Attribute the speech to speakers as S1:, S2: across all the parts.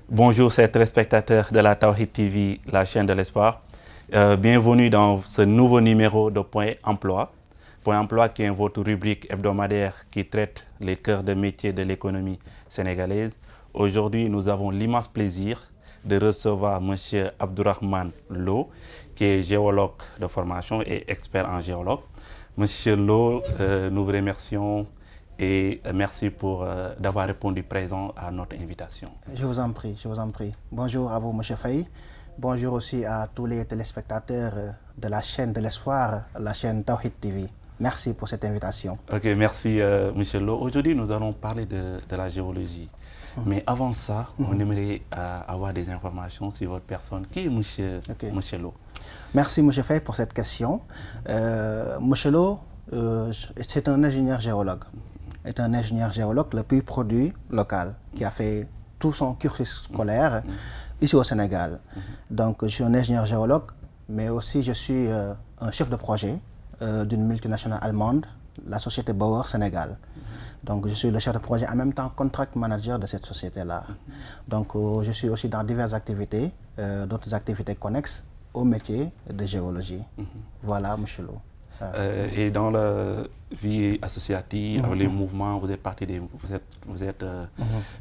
S1: Bonjour, chers téléspectateurs de la Tawhid TV, la chaîne de l'espoir. Bienvenue dans ce nouveau numéro de Point Emploi. Point Emploi qui est votre rubrique hebdomadaire qui traite les cœurs de métier de l'économie sénégalaise. Aujourd'hui, nous avons l'immense plaisir de recevoir M. Abdourahmane Lo, qui est géologue de formation et expert en géologue. Monsieur Lo, nous vous remercions et merci d'avoir répondu présent à notre invitation.
S2: Je vous en prie, je vous en prie. Bonjour à vous, M. Faye. Bonjour aussi à tous les téléspectateurs de la chaîne de l'espoir, la chaîne Tawhid TV. Merci pour cette invitation.
S1: Ok, merci M. Lo. Aujourd'hui, nous allons parler de la géologie. Mais avant ça, on aimerait avoir des informations sur votre personne. Qui est M. Lo?
S2: Merci M. Faye pour cette question. M. Lo, c'est un ingénieur géologue. Est un ingénieur géologue le plus produit local qui a fait tout son cursus scolaire ici au Sénégal. Donc je suis un ingénieur géologue, mais aussi je suis un chef de projet d'une multinationale allemande, la société Bauer Sénégal. Donc je suis le chef de projet en même temps contract manager de cette société-là. Donc je suis aussi dans diverses activités, d'autres activités connexes au métier de géologie. Voilà, M. Lo.
S1: Et dans la vie associative, les mouvements, vous êtes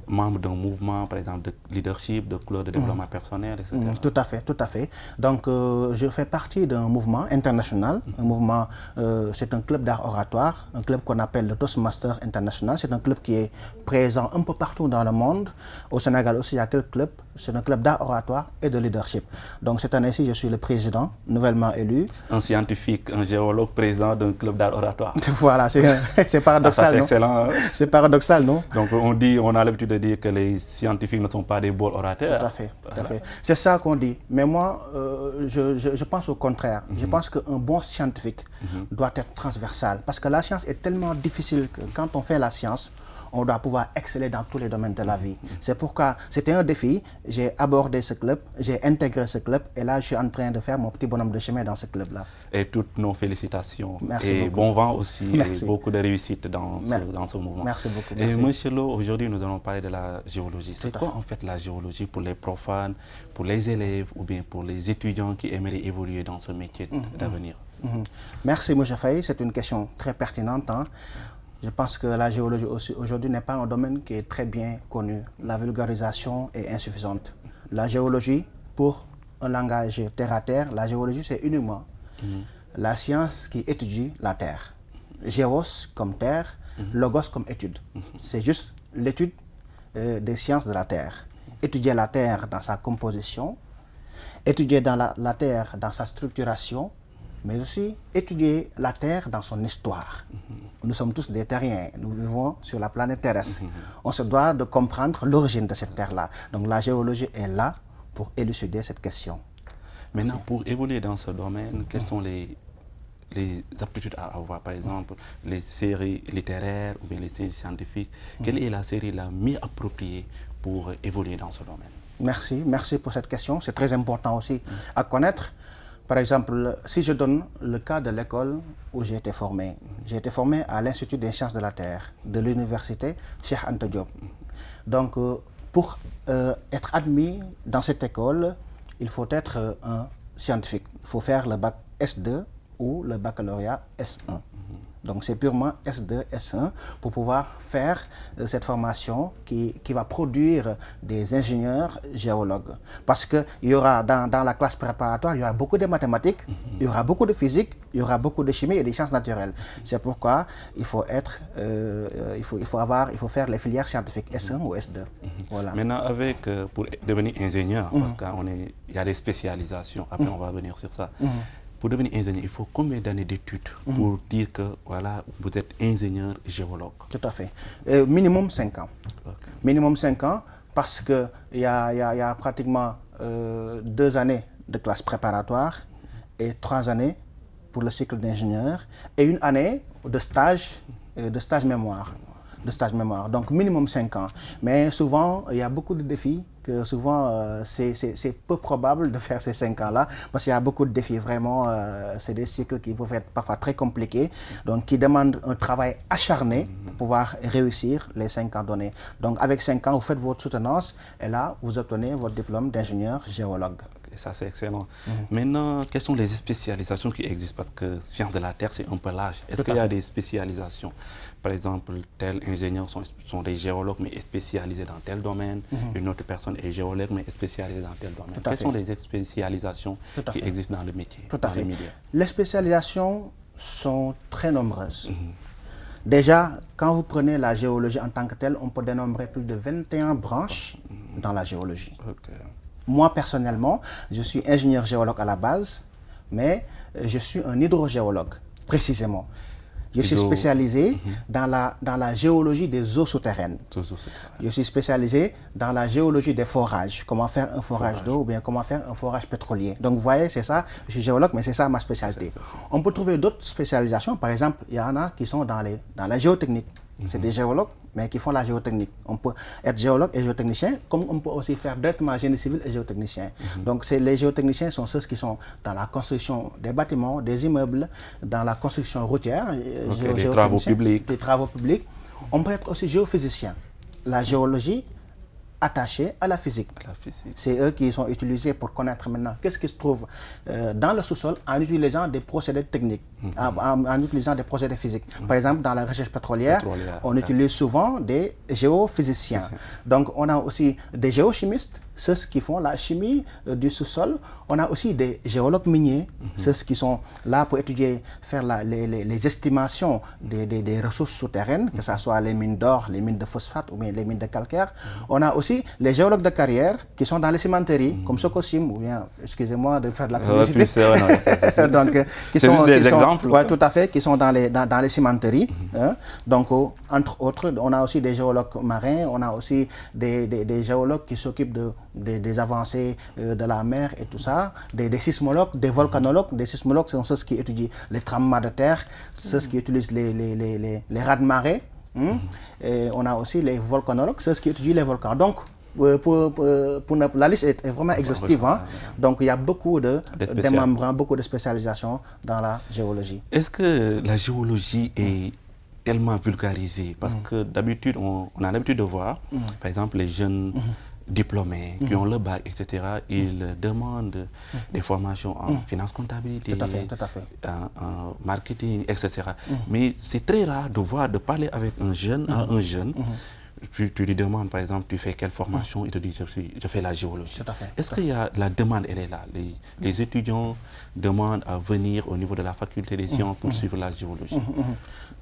S1: membre d'un mouvement, par exemple, de leadership, de club de développement personnel, etc.
S2: Tout à fait, tout à fait. Donc, je fais partie d'un mouvement international. Un mouvement, c'est un club d'art oratoire, un club qu'on appelle le Toastmaster International. C'est un club qui est présent un peu partout dans le monde. Au Sénégal aussi, il y a quelques clubs. C'est un club d'art oratoire et de leadership. Donc, cette année-ci, je suis le président, nouvellement élu.
S1: Un scientifique, un géologue président d'un club d'art oratoire.
S2: Voilà, c'est paradoxal,
S1: c'est excellent.
S2: C'est paradoxal, non?
S1: Donc on a l'habitude de dire que les scientifiques ne sont pas des bons orateurs.
S2: Tout à fait, tout à fait. C'est ça qu'on dit. Mais moi, je pense au contraire. Je pense qu'un bon scientifique doit être transversal. Parce que la science est tellement difficile que quand on fait la science, on doit pouvoir exceller dans tous les domaines de la vie. C'est pourquoi c'était un défi. J'ai abordé ce club, j'ai intégré ce club et là je suis en train de faire mon petit bonhomme de chemin dans ce club-là.
S1: Et toutes nos félicitations.
S2: Merci
S1: et
S2: beaucoup.
S1: Bon vent aussi.
S2: Merci.
S1: Et beaucoup de réussite dans ce mouvement.
S2: Merci beaucoup.
S1: Et
S2: Merci.
S1: Monsieur Lo, aujourd'hui nous allons parler de la géologie. C'est quoi en fait la géologie pour les profanes, pour les élèves ou bien pour les étudiants qui aimeraient évoluer dans ce métier d'avenir?
S2: Merci M. Faye, c'est une question très pertinente. Je pense que la géologie aujourd'hui n'est pas un domaine qui est très bien connu. La vulgarisation est insuffisante. La géologie, pour un langage terre à terre, la géologie c'est uniquement la science qui étudie la terre. Géos comme terre, logos comme étude. C'est juste l'étude des sciences de la terre. Étudier la terre dans sa composition, étudier la terre dans sa structuration, mais aussi étudier la Terre dans son histoire. Nous sommes tous des terriens, nous vivons sur la planète terrestre. On se doit de comprendre l'origine de cette Terre-là. Donc la géologie est là pour élucider cette question.
S1: Maintenant, pour évoluer dans ce domaine, quelles sont les aptitudes à avoir? Par exemple, les séries littéraires ou bien les séries scientifiques. Quelle est la série la mieux appropriée pour évoluer dans ce domaine?
S2: Merci pour cette question. C'est très important aussi à connaître. Par exemple, si je donne le cas de l'école où j'ai été formé à l'Institut des sciences de la Terre de l'université Cheikh Anta Diop. Donc, pour être admis dans cette école, il faut être un scientifique. Il faut faire le bac S2 ou le baccalauréat S1. Donc c'est purement S2, S1 pour pouvoir faire cette formation qui va produire des ingénieurs géologues. Parce qu'il y aura dans la classe préparatoire, il y aura beaucoup de mathématiques, il y aura beaucoup de physique, il y aura beaucoup de chimie et des sciences naturelles. C'est pourquoi il faut faire les filières scientifiques S1 ou S2. Voilà.
S1: Maintenant, pour devenir ingénieur, parce qu'il y a des spécialisations, après on va venir sur ça. Pour devenir ingénieur, il faut combien d'années d'études pour dire que voilà, vous êtes ingénieur géologue?
S2: Tout à fait. Minimum 5 ans.
S1: Okay.
S2: Minimum 5 ans parce qu'il y a pratiquement 2 années de classe préparatoire et 3 années pour le cycle d'ingénieur et 1 année de stage mémoire. de stage mémoire, donc minimum 5 ans. Mais souvent, il y a beaucoup de défis, que souvent c'est peu probable de faire ces 5 ans-là, parce qu'il y a beaucoup de défis, vraiment, c'est des cycles qui peuvent être parfois très compliqués, donc qui demandent un travail acharné pour pouvoir réussir les 5 ans donnés. Donc avec 5 ans, vous faites votre soutenance, et là, vous obtenez votre diplôme d'ingénieur géologue.
S1: Et ça, c'est excellent. Maintenant, quelles sont les spécialisations qui existent? Parce que sciences de la Terre, c'est un peu large. Est-ce qu'il y a des spécialisations? Par exemple, tels ingénieurs sont des géologues, mais spécialisés dans tel domaine. Une autre personne est géologue, mais spécialisée dans tel domaine. Quelles sont les spécialisations qui existent dans le métier?
S2: Tout à fait. Les spécialisations sont très nombreuses. Déjà, quand vous prenez la géologie en tant que telle, on peut dénombrer plus de 21 branches dans la géologie. Moi, personnellement, je suis ingénieur géologue à la base, mais je suis un hydrogéologue, précisément. Je suis spécialisé dans la géologie des eaux souterraines. Je suis spécialisé dans la géologie des forages, comment faire un forage d'eau ou bien comment faire un forage pétrolier. Donc vous voyez, c'est ça, je suis géologue, mais c'est ça ma spécialité. On peut trouver d'autres spécialisations, par exemple, il y en a qui sont dans la géotechnique. C'est des géologues, mais qui font la géotechnique. On peut être géologue et géotechnicien, comme on peut aussi faire directement génie civil et géotechnicien. Donc les géotechniciens sont ceux qui sont dans la construction des bâtiments, des immeubles, dans la construction routière,
S1: des travaux publics.
S2: Des travaux publics. On peut être aussi géophysicien. La géologie attachés à la physique. C'est eux qui sont utilisés pour connaître maintenant qu'est-ce qui se trouve dans le sous-sol en utilisant des procédés techniques, en utilisant des procédés physiques. Par exemple, dans la recherche pétrolière, on utilise souvent des géophysiciens. Donc, on a aussi des géochimistes, ceux qui font la chimie du sous-sol. On a aussi des géologues miniers, ceux qui sont là pour étudier, faire les estimations des ressources souterraines, que ce soit les mines d'or, les mines de phosphate ou bien les mines de calcaire. On a aussi les géologues de carrière qui sont dans les cimenteries, comme Socosim, ou bien, excusez-moi de faire de la publicité. Donc, qui sont
S1: des exemples.
S2: Ouais, tout à fait, qui sont dans les cimenteries. Donc, entre autres, on a aussi des géologues marins, on a aussi des géologues qui s'occupent des avancées de la mer et tout ça, des sismologues, des volcanologues. Des sismologues sont ceux qui étudient les tremblements de terre, ceux qui utilisent les raz-de-marée. Et on a aussi les volcanologues, ceux qui étudient les volcans. Donc, la liste est vraiment exhaustive. Donc, il y a beaucoup de démembrements, beaucoup de spécialisations dans la géologie.
S1: Est-ce que la géologie est tellement vulgarisée? Parce que d'habitude, on a l'habitude de voir, par exemple, les jeunes diplômés qui ont le bac, etc., ils demandent des formations en finance comptabilité, en marketing, etc. Mais c'est très rare de parler avec un jeune, tu lui demandes, par exemple, tu fais quelle formation, il te dit, je fais la géologie. Est-ce qu'il y a la demande, elle est là? Les étudiants demandent à venir au niveau de la faculté des sciences pour suivre la géologie.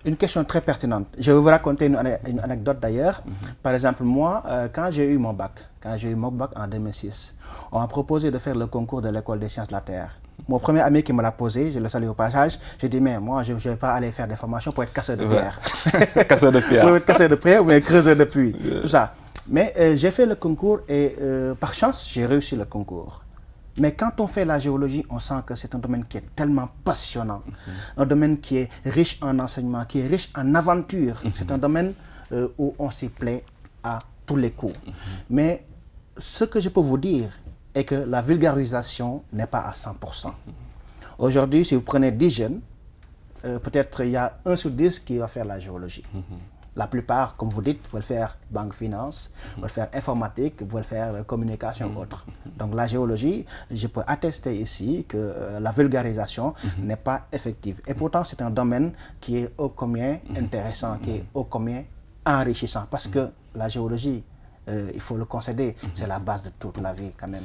S2: Une question très pertinente. Je vais vous raconter une anecdote d'ailleurs. Par exemple, moi, quand j'ai eu mon bac en 2006, on m'a proposé de faire le concours de l'école des sciences de la Terre. Mon premier ami qui me l'a posé, je le salue au passage, j'ai dit, mais moi, je ne vais pas aller faire des formations pour être casseur de pierre.
S1: Casseur de pierre.
S2: Pour être casseur de pierre ou être creuseur de puits, tout ça. Mais j'ai fait le concours et par chance, j'ai réussi le concours. Mais quand on fait la géologie, on sent que c'est un domaine qui est tellement passionnant, un domaine qui est riche en enseignements, qui est riche en aventures. C'est un domaine où on s'y plaît à tous les coups. Mais ce que je peux vous dire est que la vulgarisation n'est pas à 100%. Aujourd'hui, si vous prenez 10 jeunes, peut-être il y a 1 sur 10 qui va faire la géologie. La plupart, comme vous dites, veulent faire banque finance, veulent faire informatique, veulent faire communication ou autre. Donc la géologie, je peux attester ici que la vulgarisation n'est pas effective. Et pourtant, c'est un domaine qui est ô combien intéressant, qui est ô combien enrichissant. Parce que la géologie, il faut le concéder, c'est la base de toute la vie quand même.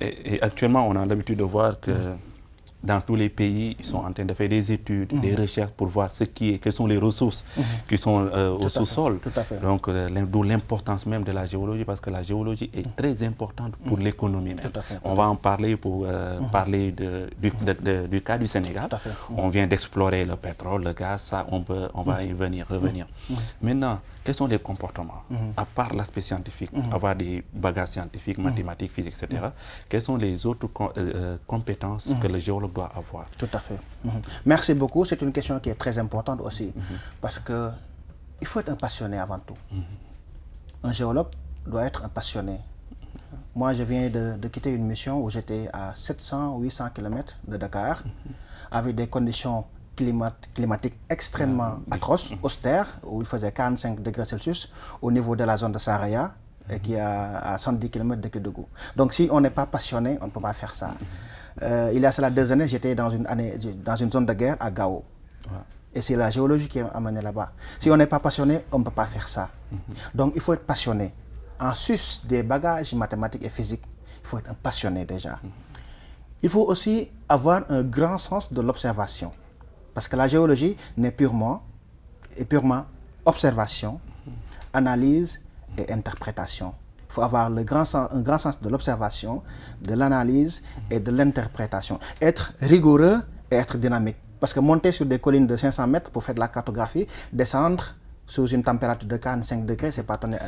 S1: Et actuellement, on a l'habitude de voir que dans tous les pays, ils sont en train de faire des études, des recherches pour voir quelles sont les ressources qui sont au sous-sol. Donc, d'où l'importance même de la géologie, parce que la géologie est très importante pour l'économie même. On va en parler pour parler du cas du Sénégal. On vient d'explorer le pétrole, le gaz, ça, on va y revenir. Maintenant, quels sont les comportements, à part l'aspect scientifique, avoir des bagages scientifiques, mathématiques, physiques, etc. Quelles sont les autres compétences que le géologue doit avoir?
S2: Tout à fait. Merci beaucoup. C'est une question qui est très importante aussi. Parce que il faut être un passionné avant tout. Un géologue doit être un passionné. Moi, je viens de quitter une mission où j'étais à 700 ou 800 km de Dakar, avec des conditions climatiques extrêmement atroces, austères, où il faisait 45 degrés Celsius au niveau de la zone de Saraya, qui est à 110 km de Kédougou. Donc si on n'est pas passionné, on ne peut pas faire ça. Il y a cela 2 années, j'étais dans une zone de guerre à Gao. Et c'est la géologie qui m'a amené là-bas. Si on n'est pas passionné, on ne peut pas faire ça. Donc il faut être passionné. En sus des bagages mathématiques et physiques, il faut être un passionné déjà. Il faut aussi avoir un grand sens de l'observation. Parce que la géologie n'est purement observation, analyse et interprétation. Il faut avoir un grand sens de l'observation, de l'analyse et de l'interprétation. Être rigoureux et être dynamique. Parce que monter sur des collines de 500 mètres pour faire de la cartographie, descendre sous une température de 45 degrés, ce n'est pas donné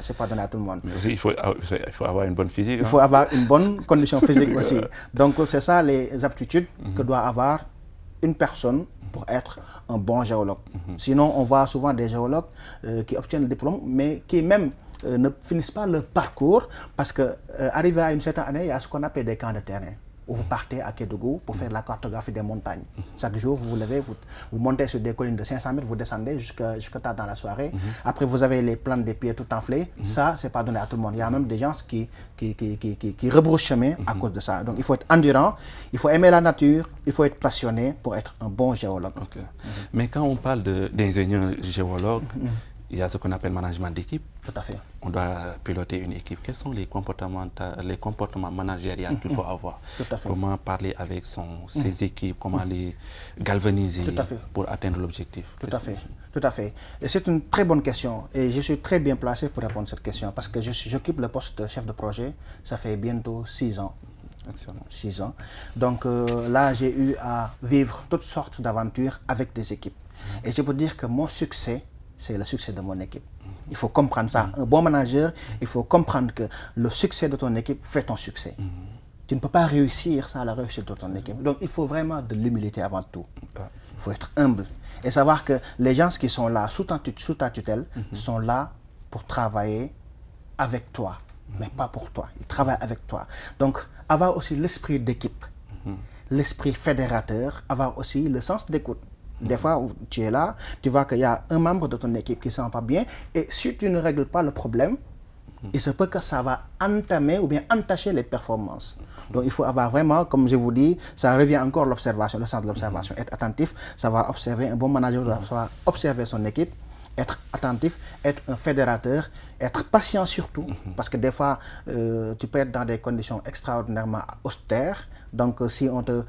S2: à tout le monde.
S1: Mais aussi, il faut avoir une bonne physique.
S2: Il faut avoir une bonne condition physique aussi. Donc, c'est ça les aptitudes que doit avoir une personne pour être un bon géologue. Sinon, on voit souvent des géologues qui obtiennent le diplôme, mais qui même ne finissent pas leur parcours parce que arrivé à une certaine année, il y a ce qu'on appelle des camps de terrain, où vous partez à Kédougou pour faire de la cartographie des montagnes. Chaque jour, vous vous levez, vous montez sur des collines de 500 mètres, vous descendez jusqu'à tard dans la soirée. Après, vous avez les plantes des pieds tout enflées. Ça, c'est pas donné à tout le monde. Il y a même des gens qui rebroussent chemin à cause de ça. Donc, il faut être endurant, il faut aimer la nature, il faut être passionné pour être un bon géologue.
S1: Mais quand on parle d'ingénieur géologue, il y a ce qu'on appelle management d'équipe.
S2: Tout à fait.
S1: On doit piloter une équipe. Quels sont les comportements managériels qu'il faut avoir?
S2: Tout à fait.
S1: Comment parler avec ses équipes, comment les galvaniser pour atteindre l'objectif?
S2: Tout à fait. Tout à fait. Et c'est une très bonne question. Et je suis très bien placé pour répondre à cette question parce que j'occupe le poste de chef de projet. Ça fait bientôt 6 ans.
S1: Excellent.
S2: 6 ans. Donc là, j'ai eu à vivre toutes sortes d'aventures avec des équipes. Et je peux dire que mon succès, c'est le succès de mon équipe. Il faut comprendre ça. Un bon manager, il faut comprendre que le succès de ton équipe fait ton succès. Tu ne peux pas réussir sans la réussite de ton équipe. Donc il faut vraiment de l'humilité avant tout. Il faut être humble et savoir que les gens qui sont là sous ta tutelle sont là pour travailler avec toi, mais pas pour toi. Ils travaillent avec toi. Donc avoir aussi l'esprit d'équipe, l'esprit fédérateur, avoir aussi le sens d'écoute. Des fois, où tu es là, tu vois qu'il y a un membre de ton équipe qui ne se sent pas bien, et si tu ne règles pas le problème, il se peut que ça va entamer ou bien entacher les performances. Donc il faut avoir vraiment, comme je vous dis, ça revient encore à l'observation, le sens de l'observation. Être attentif, savoir observer, un bon manager doit savoir observer son équipe, être attentif, être un fédérateur, être patient surtout, parce que des fois, tu peux être dans des conditions extraordinairement austères. Donc si on te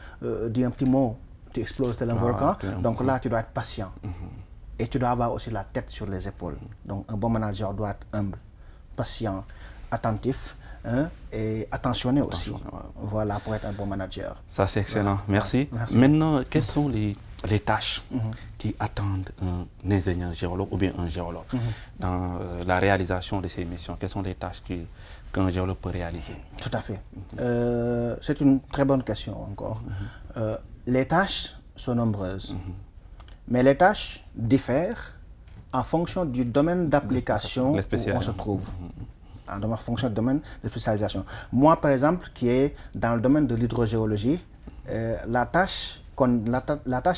S2: dit un petit mot, tu exploses tel un volcan, donc là tu dois être patient. Et tu dois avoir aussi la tête sur les épaules. Donc un bon manager doit être humble, patient, attentif et attentionné aussi. Voilà, pour être un bon manager.
S1: Ça c'est excellent, merci.
S2: Merci.
S1: Maintenant, quelles sont les tâches qui attendent un ingénieur géologue ou bien un géologue dans la réalisation de ces missions? Quelles sont les tâches qu'un géologue peut réaliser?
S2: Tout à fait. C'est une très bonne question encore. Les tâches sont nombreuses, mais les tâches diffèrent en fonction du domaine d'application où on se trouve, en fonction du domaine de spécialisation. Moi, par exemple, qui est dans le domaine de l'hydrogéologie, la tâche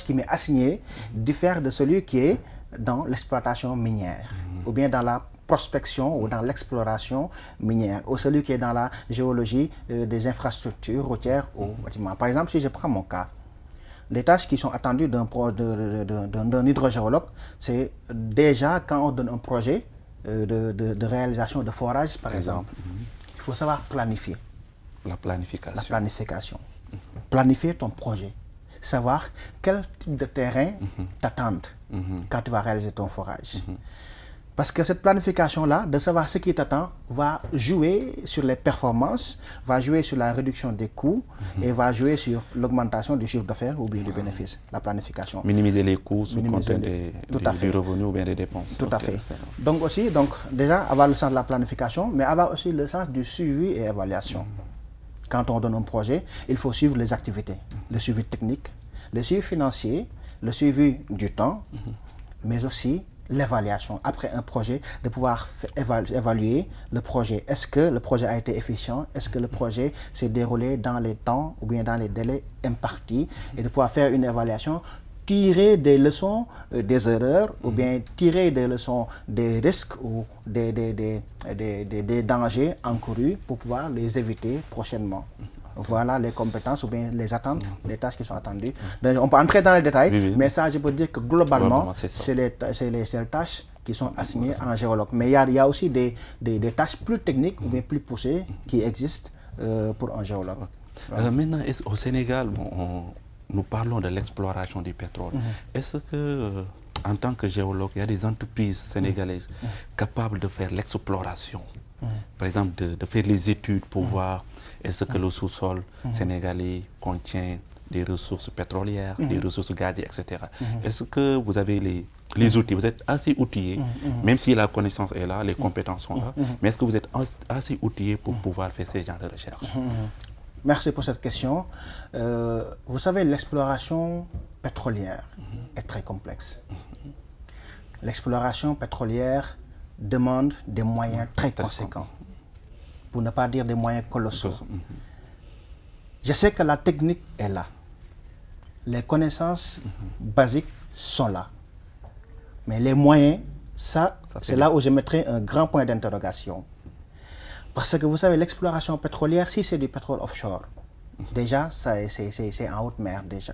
S2: qui m'est assignée diffère de celui qui est dans l'exploitation minière, ou bien dans la prospection ou dans l'exploration minière, ou celui qui est dans la géologie des infrastructures routières ou bâtiments. Par exemple, si je prends mon cas, les tâches qui sont attendues d'un hydrogéologue, c'est déjà quand on donne un projet de réalisation de forage, par exemple. Il faut savoir planifier.
S1: La planification.
S2: La planification. Planifier ton projet. Savoir quel type de terrain t'attend quand tu vas réaliser ton forage. Parce que cette planification-là, de savoir ce qui t'attend, va jouer sur les performances, va jouer sur la réduction des coûts et va jouer sur l'augmentation du chiffre d'affaires ou bien du bénéfice, la planification.
S1: Minimiser les coûts sous compte des revenus ou bien des dépenses.
S2: Tout à fait. Donc aussi, déjà avoir le sens de la planification, mais avoir aussi le sens du suivi et évaluation. Quand on donne un projet, il faut suivre les activités, le suivi technique, le suivi financier, le suivi du temps, mais aussi l'évaluation. Après un projet, de pouvoir évaluer le projet. Est-ce que le projet a été efficient? Est-ce que le projet s'est déroulé dans les temps ou bien dans les délais impartis? Et de pouvoir faire une évaluation, tirer des leçons des erreurs ou bien tirer des leçons des risques ou des dangers encourus pour pouvoir les éviter prochainement. Voilà les compétences ou bien les attentes, les tâches qui sont attendues. Donc, on peut entrer dans les détails, mais ça, je peux dire que globalement, c'est les tâches qui sont assignées en géologue. Mais il y a aussi des tâches plus techniques ou bien plus poussées qui existent pour un géologue.
S1: Voilà. Maintenant, au Sénégal, nous parlons de l'exploration du pétrole. Est-ce que, en tant que géologue, il y a des entreprises sénégalaises capables de faire l'exploration? Par exemple, de faire les études pour voir est-ce que le sous-sol sénégalais contient des ressources pétrolières, des ressources gazières, etc. Est-ce que vous avez les outils? Vous êtes assez outillés, même si la connaissance est là, les compétences sont là, mais est-ce que vous êtes assez outillés pour pouvoir faire ces genres de recherche?
S2: Merci pour cette question. Vous savez, l'exploration pétrolière est très complexe. L'exploration pétrolière demande des moyens très conséquents, pour ne pas dire des moyens colossaux. Je sais que la technique est là. Les connaissances basiques sont là. Mais les moyens, c'est là où je mettrai un grand point d'interrogation. Parce que vous savez, l'exploration pétrolière, si c'est du pétrole offshore, déjà, c'est en haute mer déjà.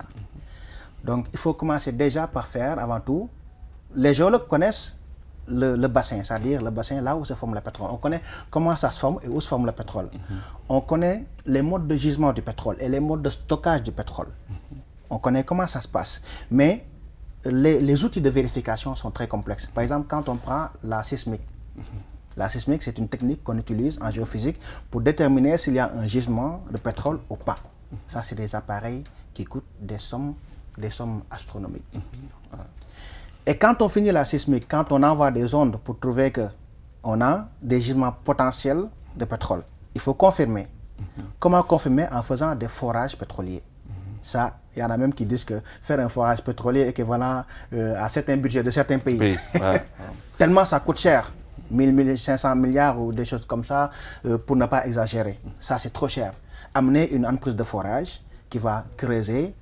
S2: Donc, il faut commencer déjà par faire, avant tout, les géologues connaissent le bassin, c'est-à-dire le bassin là où se forme le pétrole. On connaît comment ça se forme et où se forme le pétrole. On connaît les modes de gisement du pétrole et les modes de stockage du pétrole. On connaît comment ça se passe. Mais les outils de vérification sont très complexes. Par exemple, quand on prend la sismique. La sismique, c'est une technique qu'on utilise en géophysique pour déterminer s'il y a un gisement de pétrole ou pas. Ça, c'est des appareils qui coûtent des sommes astronomiques. Et quand on finit la sismique, quand on envoie des ondes pour trouver qu'on a des gisements potentiels de pétrole, il faut confirmer. Comment confirmer? En faisant des forages pétroliers. Ça, il y en a même qui disent que faire un forage pétrolier est équivalent à certains budgets de certains pays. Tellement ça coûte cher. 1500 milliards ou des choses comme ça, pour ne pas exagérer. Ça, c'est trop cher. Amener une entreprise de forage qui va creuser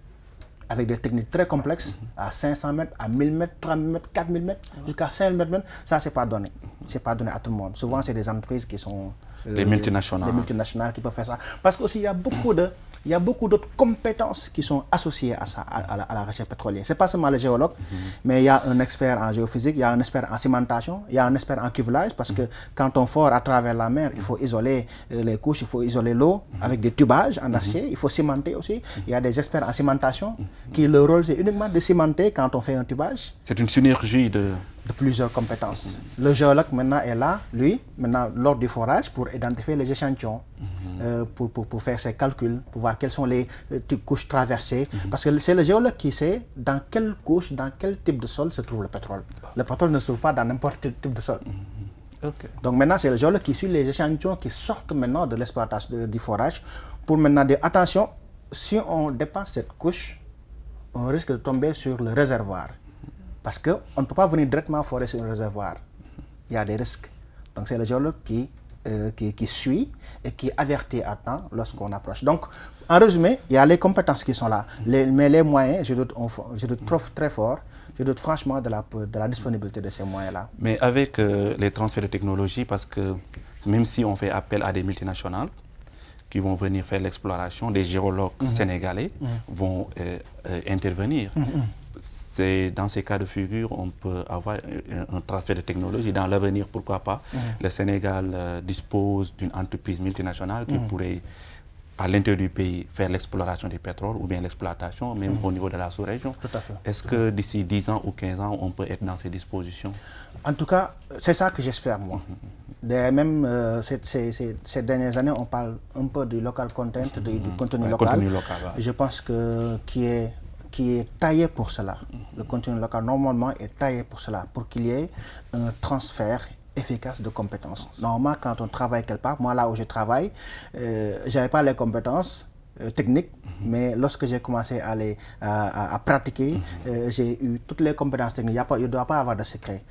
S2: avec des techniques très complexes, à 500 mètres, à 1000 mètres, 3000 mètres, 4000 mètres, jusqu'à 5000 mètres, ça, c'est pas donné. C'est pas donné à tout le monde. Souvent, c'est des entreprises qui sont...
S1: les multinationales.
S2: Les multinationales qui peuvent faire ça. Parce qu'aussi, il y a beaucoup d'autres compétences qui sont associées à ça, à la recherche pétrolière. Ce n'est pas seulement les géologues, mais il y a un expert en géophysique, il y a un expert en cimentation, il y a un expert en cuvelage, parce que quand on fore à travers la mer, il faut isoler les couches, il faut isoler l'eau avec des tubages en acier, il faut cimenter aussi. Il y a des experts en cimentation qui, leur rôle, c'est uniquement de cimenter quand on fait un tubage.
S1: C'est une synergie de
S2: plusieurs compétences. Le géologue maintenant est là, lui, maintenant lors du forage, pour identifier les échantillons, pour faire ses calculs, pour voir quelles sont les couches traversées. Parce que c'est le géologue qui sait dans quelle couche, dans quel type de sol se trouve le pétrole. Le pétrole ne se trouve pas dans n'importe quel type de sol. Donc maintenant, c'est le géologue qui suit les échantillons qui sortent maintenant de l'exploitation du forage, pour maintenant dire, attention, si on dépasse cette couche, on risque de tomber sur le réservoir. Parce qu'on ne peut pas venir directement forer sur un réservoir. Il y a des risques. Donc c'est le géologue qui suit et qui avertit à temps lorsqu'on approche. Donc, en résumé, il y a les compétences qui sont là. Mais les moyens, je doute très fort, je doute franchement de la disponibilité de ces moyens-là.
S1: Mais avec les transferts de technologie, parce que même si on fait appel à des multinationales qui vont venir faire l'exploration, des géologues sénégalais vont intervenir. C'est dans ces cas de figure, on peut avoir un transfert de technologie. Dans l'avenir, pourquoi pas, le Sénégal dispose d'une entreprise multinationale qui pourrait, à l'intérieur du pays, faire l'exploration du pétrole ou bien l'exploitation, même au niveau de la sous-région. Est-ce que d'ici 10 ans ou 15 ans, on peut être dans ces dispositions?
S2: En tout cas, c'est ça que j'espère, moi. Même ces dernières années, on parle un peu du local content, du contenu local. Je pense que qui est taillé pour cela. Le contenu local, normalement, est taillé pour cela, pour qu'il y ait un transfert efficace de compétences. Normalement, quand on travaille quelque part, moi là où je travaille, je n'avais pas les compétences, techniques, mais lorsque j'ai commencé à pratiquer, j'ai eu toutes les compétences techniques. Il ne doit pas avoir de secret.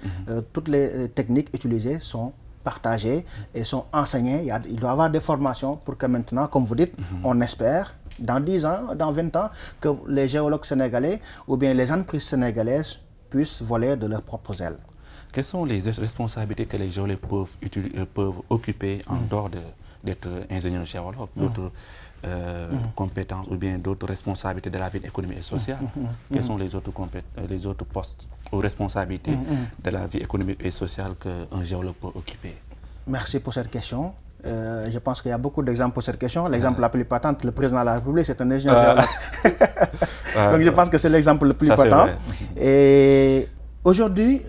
S2: Toutes les techniques utilisées sont partagées et sont enseignées. Il doit y avoir des formations pour que maintenant, comme vous dites, on espère, dans 10 ans, dans 20 ans, que les géologues sénégalais ou bien les entreprises sénégalaises puissent voler de leurs propres ailes.
S1: Quelles sont les responsabilités que les géologues peuvent occuper en dehors d'être ingénieurs géologues, d'autres compétences ou bien d'autres responsabilités de la vie économique et sociale? Quels sont les autres postes ou responsabilités de la vie économique et sociale qu'un géologue peut occuper?
S2: Merci pour cette question. Je pense qu'il y a beaucoup d'exemples pour cette question. L'exemple le plus patent, le président de la République, c'est un ingénieur géologue. Donc je pense que c'est l'exemple le plus patent. Et aujourd'hui,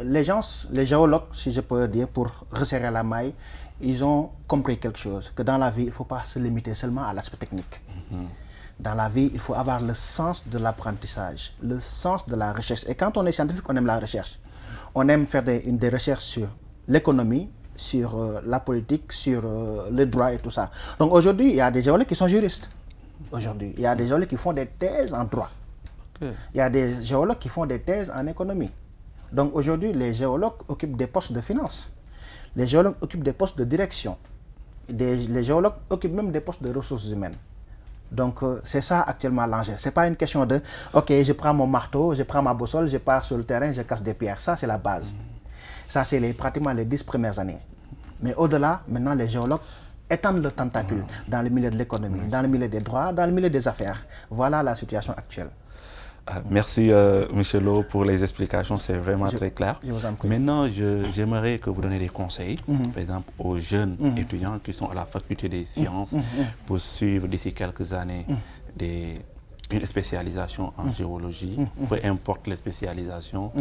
S2: les géologues, si je peux dire, pour resserrer la maille, ils ont compris quelque chose, que dans la vie, il ne faut pas se limiter seulement à l'aspect technique. Dans la vie, il faut avoir le sens de l'apprentissage, le sens de la recherche. Et quand on est scientifique, on aime la recherche. On aime faire des recherches sur l'économie, sur la politique, sur le droit et tout ça. Donc aujourd'hui, il y a des géologues qui sont juristes. Aujourd'hui, il y a des géologues qui font des thèses en droit. Il y a des géologues qui font des thèses en économie. Donc aujourd'hui, les géologues occupent des postes de finance. Les géologues occupent des postes de direction. Les géologues occupent même des postes de ressources humaines. Donc c'est ça actuellement l'enjeu. Ce n'est pas une question de « ok, je prends mon marteau, je prends ma boussole, je pars sur le terrain, je casse des pierres ». Ça, c'est la base. Ça, c'est pratiquement les 10 premières années. Mais au-delà, maintenant, les géologues étendent le tentacule dans le milieu de l'économie, dans le milieu des droits, dans le milieu des affaires. Voilà la situation actuelle.
S1: Merci, M. Lo, pour les explications. C'est vraiment très clair.
S2: Je vous en prie.
S1: Maintenant, j'aimerais que vous donniez des conseils, par exemple, aux jeunes étudiants qui sont à la faculté des sciences pour suivre d'ici quelques années une spécialisation en géologie, peu importe les spécialisations,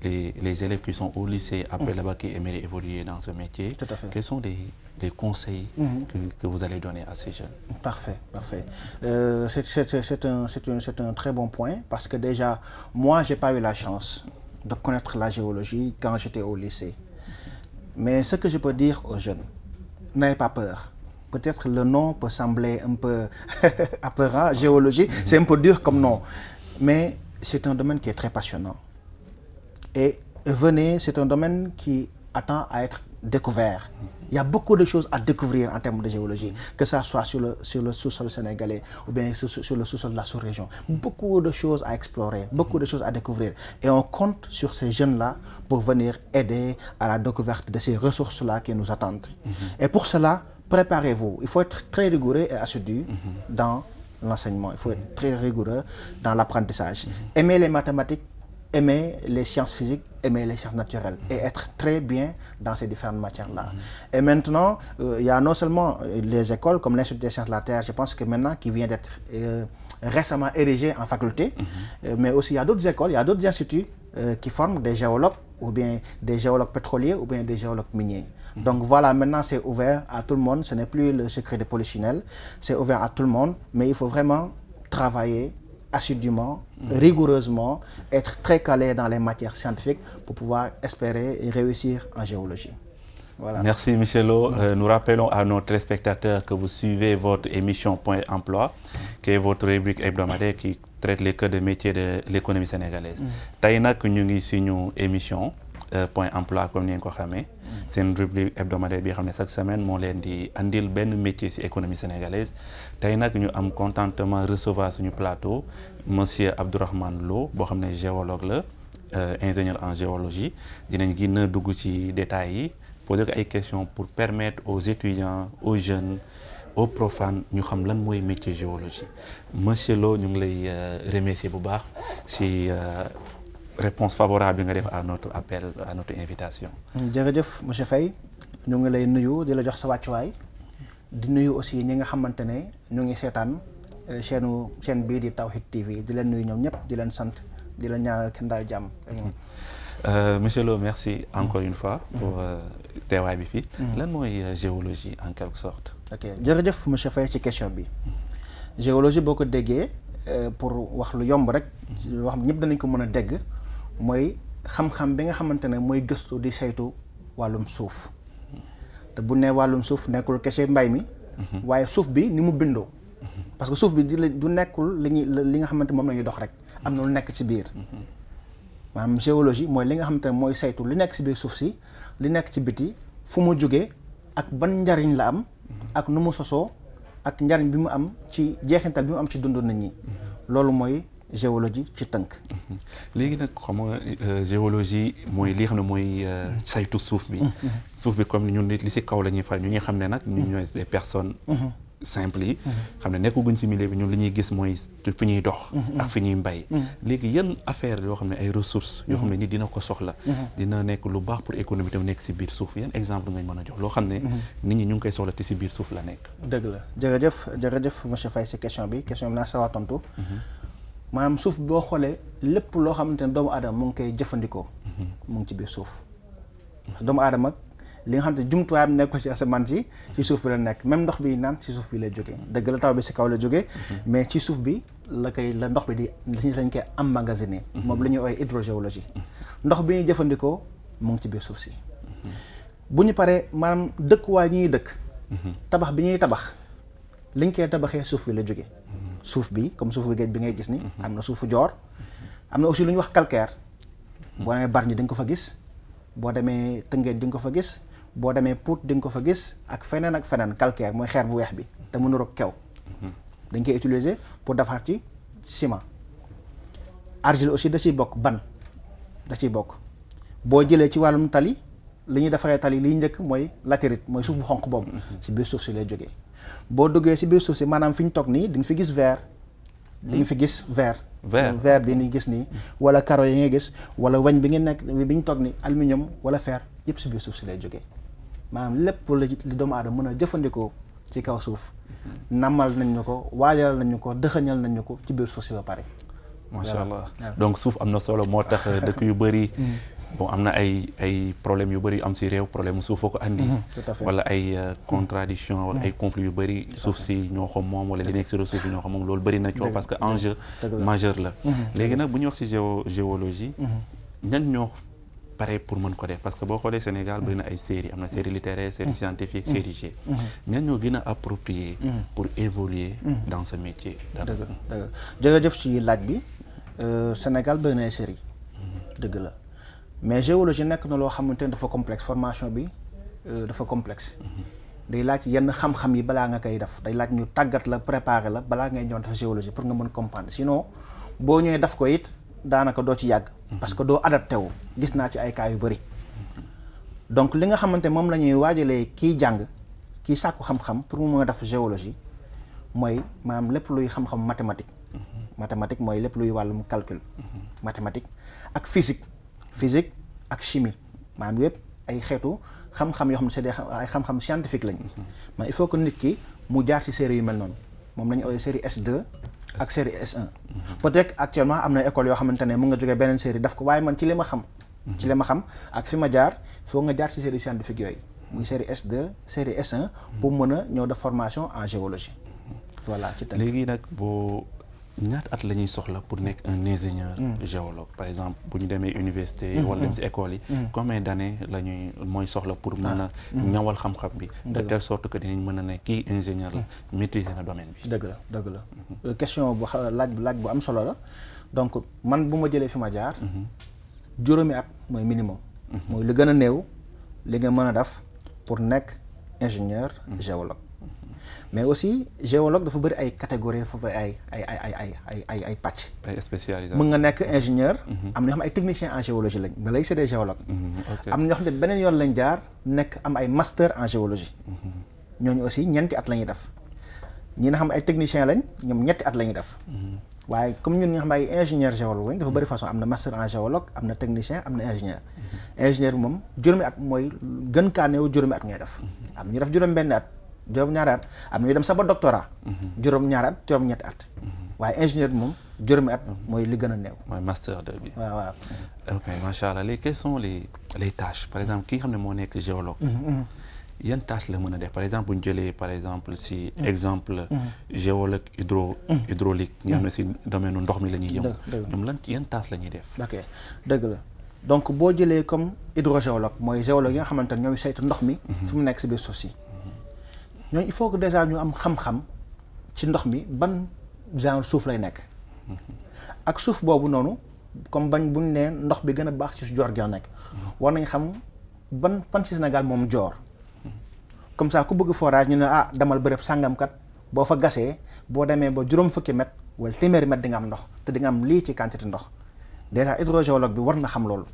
S1: les élèves qui sont au lycée après là-bas qui aimeraient évoluer dans ce métier.
S2: Tout à fait.
S1: Quels sont les conseils que vous allez donner à ces jeunes?
S2: Parfait, parfait. C'est un très bon point parce que déjà, moi, je n'ai pas eu la chance de connaître la géologie quand j'étais au lycée. Mais ce que je peux dire aux jeunes, n'ayez pas peur. Peut-être le nom peut sembler un peu apeurant, géologie, c'est un peu dur comme nom. Mais c'est un domaine qui est très passionnant. Et venez, c'est un domaine qui attend à être découvert. Il y a beaucoup de choses à découvrir en termes de géologie, que ce soit sur le sous-sol sénégalais ou bien sur le sous-sol de la sous-région. Beaucoup de choses à explorer, beaucoup de choses à découvrir. Et on compte sur ces jeunes-là pour venir aider à la découverte de ces ressources-là qui nous attendent. Et pour cela, préparez-vous. Il faut être très rigoureux et assidu dans l'enseignement. Il faut être très rigoureux dans l'apprentissage. Aimer les mathématiques, aimer les sciences physiques, aimer les sciences naturelles et être très bien dans ces différentes matières-là. Et maintenant, il y a non seulement les écoles comme l'Institut des sciences de la Terre, je pense que maintenant, qui vient d'être récemment érigé en faculté, mais aussi il y a d'autres écoles, il y a d'autres instituts qui forment des géologues ou bien des géologues pétroliers ou bien des géologues miniers. Donc voilà, maintenant c'est ouvert à tout le monde, ce n'est plus le secret de Polichinelle, c'est ouvert à tout le monde, mais il faut vraiment travailler assidûment, rigoureusement, être très calé dans les matières scientifiques pour pouvoir espérer réussir en géologie. Voilà.
S1: Merci Michel Lo. Nous rappelons à nos téléspectateurs que vous suivez votre émission Point Emploi, qui est votre rubrique hebdomadaire qui traite les cœurs de métier de l'économie sénégalaise. Tey nag ñu ngi suñu émission Point Emploi comme ni ngeen ko xamee. C'est une rubrique hebdomadaire bi xam ne chaque semaine moo leen di andil benn métier ci économie sénégalaise. Tey nag ñu am contentement recevoir suñu plateau monsieur Abdourahmane Lo boo xam ne géologue la, ingénieur en géologie. Dinañ gën a dugg ci détails yi, poser ay questions pour permettre aux étudiants, aux jeunes, aux profanes ñu xam lan mooy métier géologie. Monsieur Lo, ñu ngi lay remercier bu baax ci réponse favorable bi nga def à notre appel, à notre invitation.
S2: jërëjëf monsieur Faye, ñu ngi lay nuyu di la jox sa wàccuwaay di nuyu aussi ñi nga xamante ne ñu ngi seetaan chaîne bii di Tawhid TV di leen nuyu ñoom ñëpp di leen sant di leen ñaanal kenn daal jàmm.
S1: Monsieur Lo, merci encore une fois pour teewaay bi fii. Lan mooy géologie en quelque sorte.
S2: ok jërëjëf monsieur Faye ci question bi. Géologie boo ko déggee pour wax lu yomb rek wax ñëpp danañ ko mën a dégg mooy xam-xam bi nga xamante ne mooy gëstu di saytu wàllum suuf te bu ne wàllum suuf nekkul kese mbay mi waaye suuf bi ni mu bindoo parce que suuf bi du nekkul li nga xamante moom la ñuy dox rek am na lu nekk ci biir maanaam géologie mooy li nga xamante ne mooy saytu li nekk ci biir suuf si li nekk ci biti fu mu jógee ak ban njariñ la am ak nu mu sosoo ak njariñ bi mu am ci jeexintal bi mu am ci dundu nit ñi loolu mooy géologie ci tënk.
S1: léegi nag xam nga géologie mooy li xam ne mooy saytu suuf bi. suuf bi comme ñun nit li ci kaw la ñuy fay ñu ngi xam ne nag ñu ñooy des personnes simples yi. xam ne nekkaguñ ci milieu bi ñun li ñuy gis mooy fi ñuy dox. ak fi ñuy mbay. léegi yan affaire yoo xam ne ay ressources. yoo xam ne nit dina ko soxla. dina nekk lu baax pour économie tam nekk ci biir suuf yan exemple ngañ mën a jox loo xam ne. nit ñi ñu ngi koy soxla te ci biir suuf la nekk.
S2: dëgg la jërëjëf monsieur Faye ci question bi naa sawar tontu. maanaam suuf boo xoolee lépp loo xamante ne doomu aadama mu ngi koy jëfandikoo. mu ngi ci biir suuf. doomu aadama li nga xam ne jumtuwaayam nekk ko ci asamaan si ci suuf bi la nekk même ndox bi naan ci suuf bi lay jógee dëgg la taw bi ci kaw la jógee. mais ci suuf bi la ndox bi di lañ koy emmagasiné. moom la ñuy ooy hydrogéologie. ndox bi ñuy jëfandikoo mu ngi ci biir suuf si. bu ñu paree maanaam dëkkuwaay ñuy dëkk. tabax bi ñuy tabax liñ koy tabaxee suuf bi la jógee. suuf bi comme suufu géej bi ngay gis ni am na suufu joor am na aussi lu ñuy wax calcaire boo demee Bargny di nga ko fa gis boo demee Tëngéej di nga ko fa gis boo demee Pout di nga ko fa gis ak feneen calcaire mooy xeer bu weex bi te mu niroog kew dañ koy utiliser pour defar ci ciment argile aussi da ciy bokk ban da ciy bokk boo jëlee ci wàllum tali li ñuy defaree tali liy njëkk mooy latérite mooy suuf bu xonq boobu ci biir suuf si lay jógee boo duggee ci biir suuf si maanaam fi ñu toog nii di nga fi gis verre di nga fi gis verre bi ni gis nii wala caro yi nga gis wala weñ bi ngeen nekk bi ñu toog ni aluminium wala fer yëpp ci biir suuf si lay jógee maanaam lépp li doomu aadama mën a jëfandikoo ci kaw suuf namal nañ ñu ko waajal nañ ñu ko dëxëñal nañ ñu ko ci biir suuf si ba pare.
S1: macha allah donc suuf am na solo moo tax dëkk yu bëri. bon am na ay problèmes yu bëri am ci réew problème suuf foo ko andi. wala ay contradiction wala ay conflits yu bëri suuf si ñoo xam moom wala li nekk ci ressource bi ñoo xam moom loolu bëri na coow parce que enjeu majeur la. léegi nag bu ñu wax ci géologie. ñan ñoo pare pour mën ko def parce que boo xoolee Sénégal bëri na ay séries am na série littéraire série scientifique série G. ñan ñoo gën a approprié pour évoluer dans ce métier.
S2: dëgg jërëjëf ci laaj bi Sénégal bëri na ay séries dëgg la. mais géologie nekk na loo xamante ne dafa complexe formation bi dafa complexe day laaj yenn xam-xam yi balaa nga koy def day laaj ñu tàggat la préparer la balaa ngay ñëw def géologie pour nga mën comprendre sinon boo ñëwee def ko it daanaka doo ci yàgg parce que doo adapté wu gis naa ci ay cas yu bëri donc li nga xamante moom la ñuy waajalee kiy jàng kiy sàkku xam-xam pour mu mën a def géologie mooy maanaam lépp luy xam-xam mathématique mooy lépp luy wàllum calcul mathématique ak physique ak chimie maanaam yëpp ay xeetu xam-xam yoo xam ne c'est ay xam-xam scientifique lañ mais il faut que nit ki mu jaar ci série yu mel noonu moom lañu ooy série S2 ak série S1 peut-être actuellement am na école yoo xamante ne mu nga jógee beneen série daf ko waaye man ci li ma xam ak fi ma jaar foo nga jaar ci série scientifique yooyu muy série S2 série S1 pour mën a ñëw def formation en géologie voilà ci tënk.
S1: léegi nag boo ñaata at la ñuy soxla pour nekk un ingénieur géologue par exemple bu ñu demee université wala dem ci école yi combien d'années la ñuy mooy soxla pour mën a ñawal xam-xam bi de telle sorte que dinañ mën a ne kii ingénieur la maîtriser na domaine bi.
S2: dëgg la question bu laaj bu am solo la donc man bu ma jëlee fi ma jaar juróomi at mooy minimum mooy lu gën a néew li nga mën a def pour nekk ingénieur géologue mais aussi géologue dafa bëri ay catégories dafa bëri ay pàcc.
S1: ay spécialisation
S2: mën nga nekk ingénieur. am na ñoo xam ay techniciens en géologie lañ ba léegi c'est des géologues. am na ñoo xam ne beneen yoon lañ jaar nekk am ay master en géologie. ñooñu aussi ñeenti at la ñuy def ñi nga xam ay techniciens lañ ñoom ñetti at la ñuy def. waaye comme ñun ñi nga xam ay ingénieur géologue lañ dafa bëri façon am na master en géologue am na technicien am na ingénieur. ingénieur bi moom juróomi at mooy gën kaa néew juróomi at ngay def. am ñu def juróom-benn at. juróom-ñaari at am na ñu dem sax ba doctorat juróom-ñaari at juróom-ñetti at waaye ingénieur bi moom juróomi at mooy li gën a néew.
S1: mooy master 2 bi.
S2: waaw.
S1: ok macha allah léegi quelles sont les tâches par exemple ki nga xam ne moo nekk géologue. yan tâches la mën a def par exemple bu ñu jëlee par exemple si exemple. géologue hydraulique. nga xam ne si domaine ndox mi la ñuy yëngu. ñoom lan yan tâches la ñuy def.
S2: ok dëgg la donc boo jëlee comme hydrogéologue mooy géologue yi nga xamante ne ñooy saytu ndox mi. fu mu nekk si biir suuf si. ñooñu il faut que déjà ñu am xam-xam ci ndox mi ban genre suuf lay nekk ak suuf boobu noonu comme bañ buñ ne ndox bi gën a baax ci joor gi la nekk war nañ xam ban fan ci Sénégal moom joor comme ça ku bëgg forage ñu ne demal bërëb sàngamkat boo fa gasee boo demee ba juróom fukki mètre wala téeméeri mètre di nga am ndox te di nga am lii ci quantité ndox déjà hydrogéologue bi war na xam loolu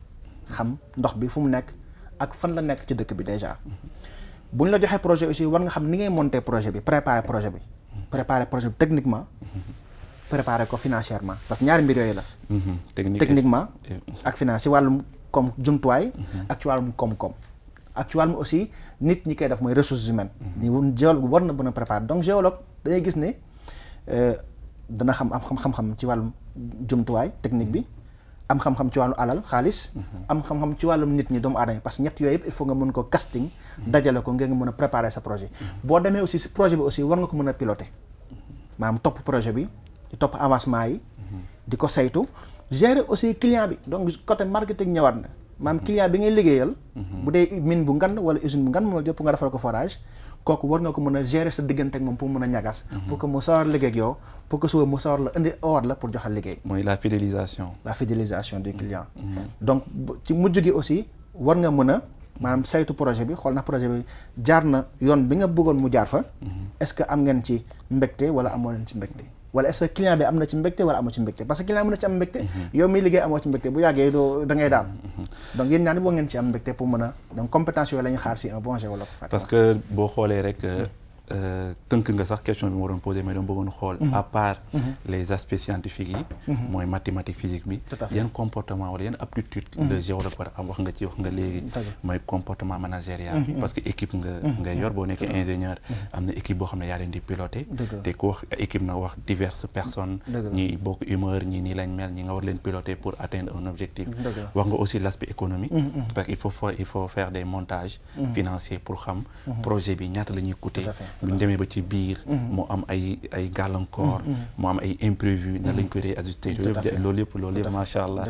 S2: xam ndox bi fu mu nekk ak fan la nekk ci dëkk bi déjà bu ñu la joxee projet aussi war nga xam ni ngay monter projet bi préparer projet bi techniquement préparer ko financièrement parce que ñaari mbir yooyu la techniquement ak finance ci wàllum comme jumtuwaay ak ci wàllum koom-koom ak ci wàllum aussi nit ñi koy def mooy ressources humaines ni géologue war na mën a préparer donc géologue dañuy gis ne dana xam-xam ci wàllum jumtuwaay technique bi am xam-xam ci wàllu alal xaalis am xam-xam ci wàllum nit ñi doomu aadama parce que ñett yooyu yëpp il faut nga mën ko casting dajale ko ngeen nga mën a préparer sa projet boo demee aussi si projet bi aussi war nga ko mën a piloter maanaam topp projet bi di topp avancement yi di ko saytu gérer aussi client bi donc côté marketing ñëwaat na maanaam client bi ngay liggéeyal bu dee mine bu ngan wala usine bu ngan moo jëpp nga defal ko forage kooku war nga ko mën a gérer sa diggante ak moom pour mën a ñagas pour que mu sawar liggéey ak yow pour que suba mu sawar la indi oor la pour joxal liggéey
S1: mooy la fidélisation
S2: du client donc ci mujj gi aussi war nga mën a maanaam saytu projet bi xool na projet bi jaar na yoon bi nga bëggoon mu jaar fa est-ce que am ngeen ci mbégte wala amoo leen ci mbégte wala est-ce que client bi am na ci mbégte wala amoo ci mbégte parce que client mën na ci am mbégte yow miy liggéey amoo ci mbégte bu yàggee da ngay daam donc yéen ñaar boo ngeen ci am mbégte pour mën a donc compétence yooyu la ñuy xaar si un bon géologue
S1: parce que boo xoolee rek tënk nga sax question bi ma doon posé mais dama bëggoon xool à part les aspects scientifiques yi mooy mathématique physique bi yan comportement wala yan aptitude de géologue war am wax nga léegi mooy comportement managérial bi parce que équipe nga yor boo nekkee ingénieur am na équipe boo xam ne yaa leen di piloter te ku wax équipe na wax diverses personnes ñi bokk humeur ñi nii lañ mel ñi nga war leen piloter pour atteindre un objectif wax nga aussi l'aspect économique parce que il faut faire des montages financiers pour xam projet bi ñaata la ñuy coûter bu ñu demee ba ci biir moo am ay gàllankoor moo am ay imprévu na lañ koy réajuster loolu yëpp macha allah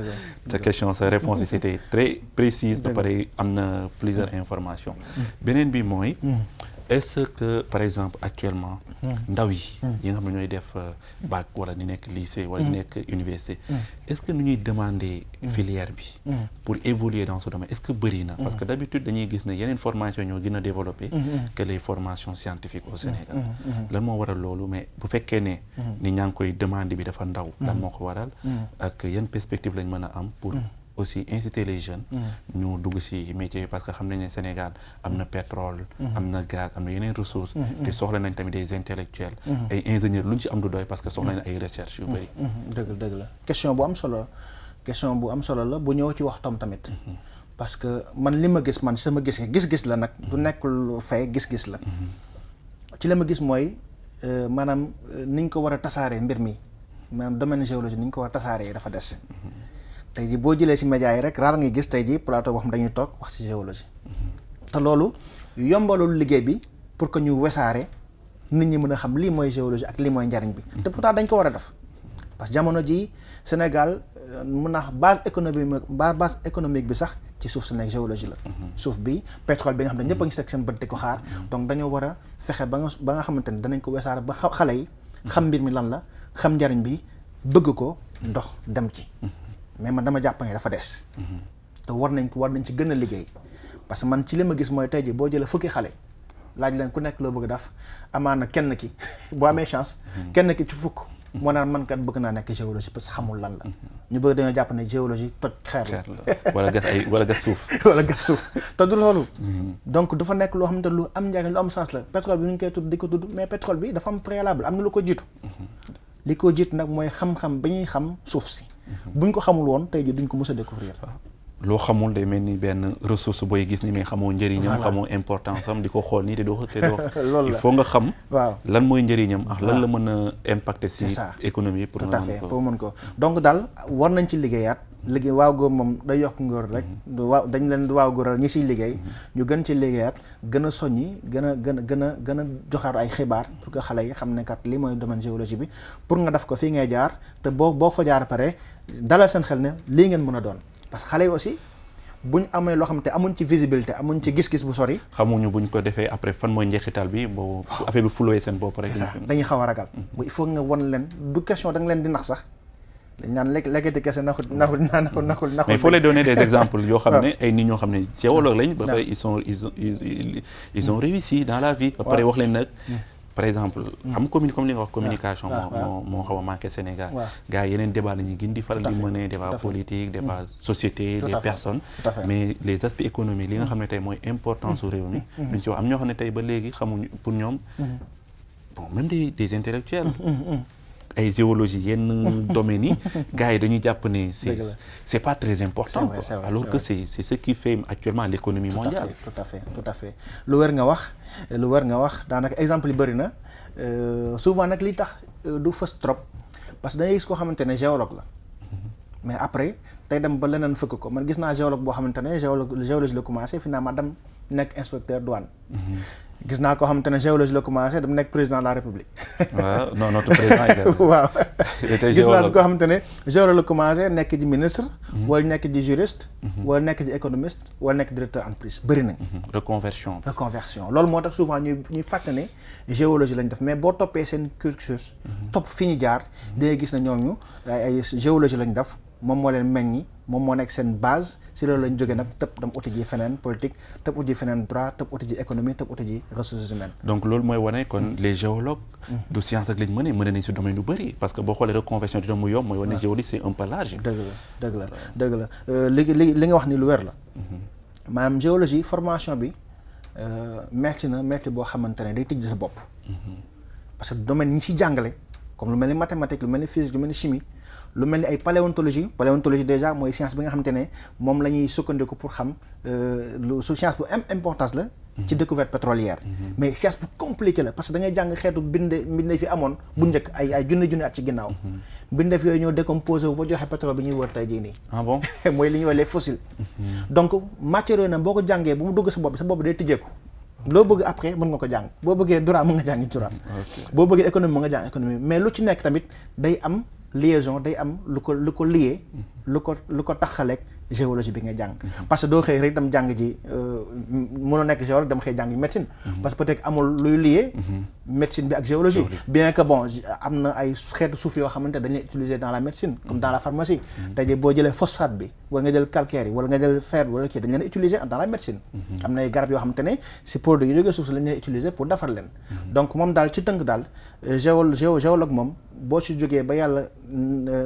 S1: sa question sa réponse bi c'était très précise ba pare am na plusieurs informations beneen bi mooy est-ce que par exemple actuellement ndaw yi nga xam ne ñooy def bac wala ñu nekk lycée wala ñu nekk université est-ce que nu ñuy demander filière bi pour évoluer dans ce domaine est-ce que bëri na parce que d'habitude dañuy gis ne yeneen formation ñoo gën a développé que les formations scientifiques au Sénégal lan moo waral loolu mais bu fekkee ne ni ñaa ngi koy demande bi dafa ndaw lan moo ko waral ak yan perspective lañ mën a am pour aussi inciter les jeunes ñu dugg ci métier yi parce que xam nañ ne Sénégal am na pétrole am na gaz am na yeneen ressources te soxla nañ tamit des intellectuels ay ingénieurs lu ñu ci am du doy parce que soxla nañ ay recherche yu bëri
S2: dëgg la question bu am solo la bu ñëw ci waxtam tamit parce que man li ma gis man sama gis-gis la nag du nekk lu fay gis-gis la ci la ma gis mooy maanaam niñ ko war a tasaaree mbir mi maanaam domaine géologie niñ ko war a tasaaree dafa des tey jii boo jëlee ci médias yi rek raar ngay gis tey jii plateau boo xam dañuy toog wax ci géologie te loolu yombalul liggéey bi pour que ñu wesaare nit ñi mën a xam lii mooy géologie ak lii mooy njariñ bi te pourtant dañ ko war a def parce que jamono ji Sénégal mën naa base économique bi sax ci suuf si nekk géologie la suuf bi pétrole bi nga xam ne ñëpp a ngi teg seen bët di ko xaar donc dañoo war a fexe ba nga xamante ne danañ ko wesaare ba xale yi xam mbir mi lan la xam njariñ bi bëgg ko ndox dem ci mais man dama jàpp ne dafa des te war nañ ci gën a liggéey parce que man ci li ma gis mooy tey jii boo jëlee fukki xale laaj leen ku nekk loo bëgg def amaana kenn ki boo amee chance kenn ki ci fukk moo naan man kat bëgg naa nekk géologie parce que xamul lan la ñu bëgg dañoo jàpp ne géologie toj xeer la
S1: wala gas suuf
S2: wala gas suuf te du loolu donc dafa nekk loo xamante lu am njariñ lu am sens la pétrole bi ñu ngi koy tudd di ko tudd mais pétrole bi dafa am préalable am na lu ko jiitu li ko jiitu nag mooy xam-xam ba ñuy xam suuf si buñ ko xamul woon tey jii duñ ko mës a découvrir
S1: loo xamul day mel ni benn ressource booy gis ni mais xamoo njëriñam xamoo importance am di ko xool nii te doo il faut nga xam lan mooy njëriñam ak lan la mën a impacter ci économie pour
S2: tout à fait pour mën ko donc daal war nañ ci liggéeyaat liggéey waaw góor moom day yokk ngóor rek waaw dañ leen di waaw góoral ñi ciy liggéey ñu gën ci liggéeyaat gën a soññi gën a joxaat ay xibaar pour que xale yi xam ne kat lii mooy domaine géologie bi pour nga def ko fii ngay jaar te boo fa jaar pare dalal seen xel ne lii ngeen mën a doon parce que xale yi aussi buñ amee loo xam te amuñ ci visibilité amuñ ci gis-gis bu sori.
S1: xamuñu buñ ko defee après fan mooy njeexital bi boo affaire bi fulowee seen bopp rek.
S2: c'est ça dañuy xaw a ragal. il faut nga won leen du question da nga leen di nax sax. dañ naan lekkati kese naxul.
S1: mais il faut les donner des exemples yoo xam ne ay nit ñoo xam ne géologue lañ. ba pare ils ont réussi dans la vie. ba pare wax leen nag. par exemple xam comme li nga wax communication moo xaw a manqué Sénégal. gars yi yeneen débat la ñuy gën di faral di mener débat politique débat société des personnes. mais les aspects économiques li nga xam ne tey mooy importance su réew mi. duñ ci wax am ñoo xam ne tey ba léegi xamuñu pour ñoom. bon même des intellectuels. ay géologie yenn domaines yi gars yi dañuy jàpp ne c'est pas très important quoi. Alors que c'est ce qui fait actuellement l'économie mondiale.
S2: tout à fait lu wér nga wax daanaka exemple yi bëri na souvent nag li tax du fës trop parce que da ngay gis koo xamante ne géologue la mais après tey dem ba leneen fëkk ko man gis naa géologue boo xamante ne géologie la commencé finalement dem nekk inspecteur douane. gis naa koo xamante ne géologie la commencé dama nekk président de la république.
S1: waaw non notre président il est.
S2: waaw gis naa si koo xamante ne géologie la commencé nekk di ministre. wala nekk di juriste. wala nekk di économiste wala nekk directeur entreprise bëri nañ.
S1: reconversion.
S2: loolu moo tax souvent ñuy fàtte ne géologie lañ def mais boo toppee seen cursus. topp fi ñu jaar. dangay gis ne ñoom ñu ay géologie lañ def. moom moo leen meññi moom moo nekk seen base si loolu lañ jógee nag tëb dem uti ji feneen politique tëb uti ji feneen droit tëb uti ji économie tëb uti ji ressources humaines.
S1: donc loolu mooy wane kon les géologues. du science rek lañ mën nañ si domaine yu bëri parce que boo xoolee reconversion dina mu yomb mooy wane géologie c'est un peu large.
S2: dëgg la li nga wax ni lu wér la. maanaam géologie formation bi métti boo xamante ne day tijji sa bopp. parce que domaine ñi ci jàngale comme lu mel ni mathématique lu mel ni physique lu mel ni chimie. lu mel ni ay paléontologie déjà mooy science bi nga xamante ne moom la ñuy sukkandiku pour xam su science bu am importance la. ci découverte pétrolière. mais science bu compliqué la parce que da ngay jàng xeetu binde fi amoon bu njëkk ay junni at ci ginnaaw. bindeef yooyu ñoo décomposé wu ba joxe pétrole bi ñuy wër tey jii nii.
S1: ah bon
S2: mooy li ñuy wax les fossiles. donc matière yooyu nag boo ko jàngee bu mu dugg sa bopp day tijjeeku. loo bëgg après mën nga ko jàng boo bëggee droit mën nga jàngi droit. boo bëggee économie mën nga jàng économie mais lu ci nekk tamit day am. liaison day am lu ko lié lu ko taxaleeg géologie bi nga jàng parce que doo xëy rek dem jàng ji mënoo nekk géologue dem xëy jàng médecine parce que peut-être amul luy lié médecine bi ak géologie bien que bon am na ay xeetu suuf yoo xamante dañuy utiliser dans la médecine comme dans la pharmacie tey jii boo jëlee phosphate bi wala nga jël calcaire yi wala nga jël fer wala kii dañ leen utiliser dans la médecine am na ay garab yoo xamante ne si produit yi jógee suuf si lañ leen utiliser pour defar leen donc moom daal ci tënk daal géologue moom boo ci jógee ba yàlla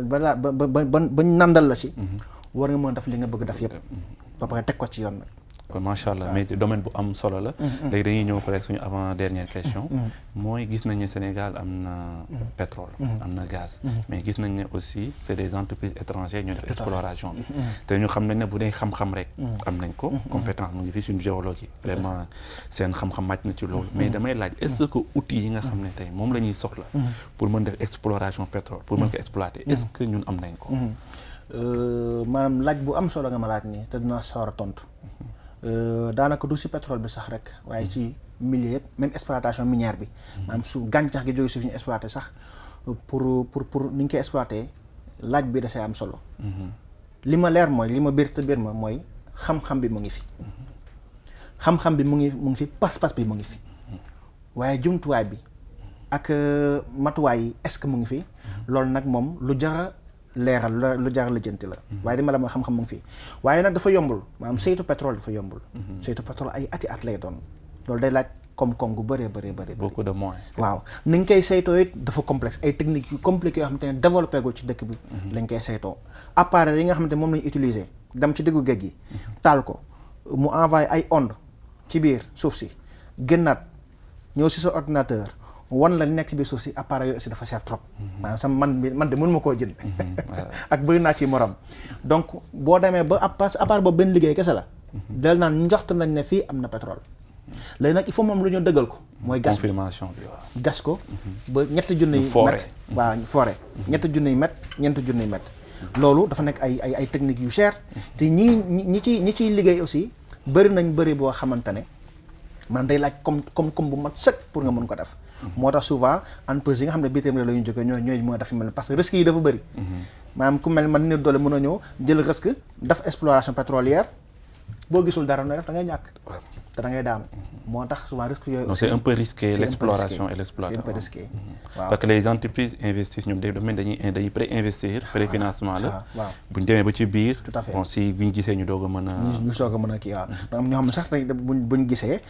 S2: ba nandal la ci war nga mën a def li nga bëgg def yëpp ba pare teg ko ci yoon nag
S1: kon macha allah mais domaine bu am solo la léegi dañuy ñëw peut-être suñu avant dernière question mooy gis nañ ne Sénégal am na pétrole am na gaz mais gis nañ ne aussi c'est des entreprises étrangères ñoo def exploration bi te ñu xam nañ ne bu dee xam-xam rek am nañ ko compétence mu ngi fi suñu géologie vraiment seen xam-xam màcc na ci loolu mais damay laaj est-ce que outils yi nga xam ne tey moom la ñuy soxla pour mën def exploration pétrole pour mën ko exploiter est-ce que ñun am nañ ko
S2: maanaam laaj bu am solo nga ma laaj nii te dinaa sawar a tontu daanaka du si pétrole bi sax rek waaye ci milieu yëpp même exploitation minière bi maanaam su gàncax gi jóge suuf ñu exploité sax pour ni ñu koy exploité laaj bi da see am solo li ma leer mooy li ma biir te biir ma mooy xam-xam bi mu ngi fi xam-xam bi mu ngi fi pas-pas bi mu ngi fi waaye jumtuwaay bi ak matuwaay yi est-ce que mu ngi fi loolu nag moom lu jara leeral lu jar lijjanti la waaye dama la ma xam-xam mu ngi fii waaye nag dafa yombul maanaam saytu pétrole dafa yombul saytu pétrole ay ati at lay doon loolu day laaj koom-koom gu bëree
S1: beaucoup de moyens
S2: waaw ni nga koy saytoo it dafa complexe ay techniques yu compliquées yoo xamante ne développé gul ci dëkk bi lañ koy saytoo appareil yi nga xamante ne moom lañu utiliser dem ci diggu géej gi taal ko mu envoyé ay ondes ci biir suuf si génnaat ñëw si sa ordinateur wan la nekk ci biir suuf si appareil yooyu aussi dafa cher trop maanaam sama man de mënuma koo jënd ak bëri naa ci morom donc boo demee ba appareil boobu benn liggéey kese la del naan njoxt nañ ne fii am na pétrole léegi nag il faut moom lu ñu dëggal ko mooy gas
S1: confirmation bi waaw
S2: gas ko ba ñetti junniy mètre waaw forêt ñetti junniy mètre ñeenti junniy mètre loolu dafa nekk ay techniques yu cher te ñi ciy liggéey aussi bëri nañ bëri boo xamante ne man day laaj comme bu mat sëkk pour nga mën ko def moo tax souvent entreprise yi nga xam ne bitim réew la ñu jógee ñooy mën a def mel parce que risques yi dafa bëri maanaam ku mel man nit doole mën a ñëw jël risque def exploration pétrolière boo gisul dara nooy def da ngay ñàkk te da ngay daanu moo tax souvent risque yooyu.
S1: non c'est un peu risqué l'exploration et l'exploitation.
S2: C'est un peu risqué waaw.
S1: parce que les entreprises investissent ñoom dañuy pré-investir préfinancement la.
S2: waaw
S1: bu ñu demee ba ci biir.
S2: tout à fait
S1: bon si bu ñu gisee ñu doog a mën a.
S2: ñu soog a mën a kii waaw. donc ñoo xam ne sax buñ gisee